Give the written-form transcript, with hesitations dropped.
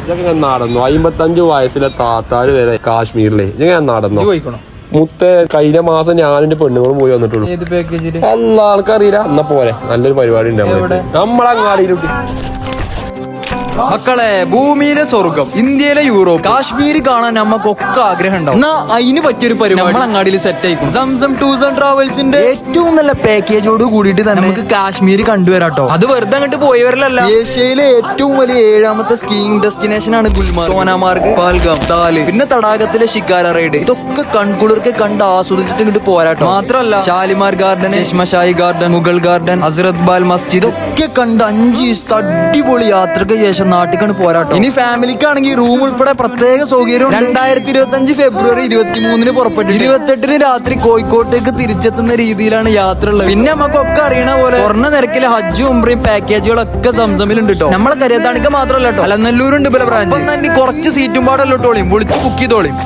ഇതൊക്കെ നടന്നു 55 വയസ്സിലെ താത്താര് വരെ കാശ്മീരിലെ ഞാൻ നടന്നു മുത്തേ കഴിഞ്ഞ മാസം ഞാനെന്റെ പെണ്ണുങ്ങളും പോയി വന്നിട്ടുള്ളൂ. എല്ലാ ആൾക്കറിയില്ല. എന്നാ പോലെ നല്ലൊരു പരിപാടി ഉണ്ട് നമ്മളങ്ങാടിയിലുണ്ട്. മക്കളെ, ഭൂമിയിലെ സ്വർഗം, ഇന്ത്യയിലെ യൂറോപ്പ്, കാശ്മീര് കാണാൻ നമ്മക്കൊക്കെ ആഗ്രഹം ഉണ്ടാവും. എന്നാ അതിന് പറ്റിയൊരു പരിപാടി നമ്മൾ അങ്ങാടിയിൽ സെറ്റ് ആയിക്കും. സംസം ടൂർസ് ആൻഡ് ട്രാവൽസിന്റെ ഏറ്റവും നല്ല പാക്കേജോട് കൂടിയിട്ട് തന്നെ നമുക്ക് കാശ്മീർ കണ്ടുവരാട്ടോ. അത് വെറുതെ അങ്ങോട്ട് പോയി വരലല്ല, ഏഷ്യയിലെ ഏറ്റവും വലിയ 7ാമത്തെ സ്കീയിങ് ഡെസ്റ്റിനേഷൻ ആണ് ഗുൽമാർഗ്, സോനാമാർഗ്, പാൽഗാം, താല്, പിന്നെ തടാകത്തിലെ ഷിക്കാര റൈഡ്. ഇതൊക്കെ കൺകുളിർക്ക് കണ്ട് ആസ്വദിച്ചിട്ട് ഇങ്ങോട്ട് പോരാട്ടോ. മാത്രല്ല Shalimar garden, Chashmashahi garden, Mughal garden, Hazrat Bal Masjid ഒക്കെ കണ്ട് 5 ദിവസത്തെ അടിപൊളി യാത്രക്ക് ശേഷം നാട്ടിക്കാണ് പോരാട്ടോ. ഇനി ഫാമിലിക്കാണെങ്കിൽ റൂം ഉൾപ്പെടെ പ്രത്യേക സൗകര്യം 2025 ഫെബ്രുവരി 23 പുറപ്പെട്ടു 28 രാത്രി കോഴിക്കോട്ടേക്ക് തിരിച്ചെത്തുന്ന രീതിയിലാണ് യാത്ര ഉള്ളത്. പിന്നെ നമുക്കൊക്കെ അറിയണ പോലെ കുറഞ്ഞ നിരക്കിൽ ഹജ്ജും ഉംറയും പാക്കേജുകളൊക്കെ സംസമിലുണ്ട് കേട്ടോ. നമ്മളെ കരയത്താണിക്ക് മാത്രമല്ല കേട്ടോ, അലനല്ലൂരുണ്ട് പല ബ്രാഞ്ച്. കുറച്ച് സീറ്റും പാടല്ലോട്ടോളിയും വിളിച്ച് ബുക്ക് ചെയ്തോളിയും.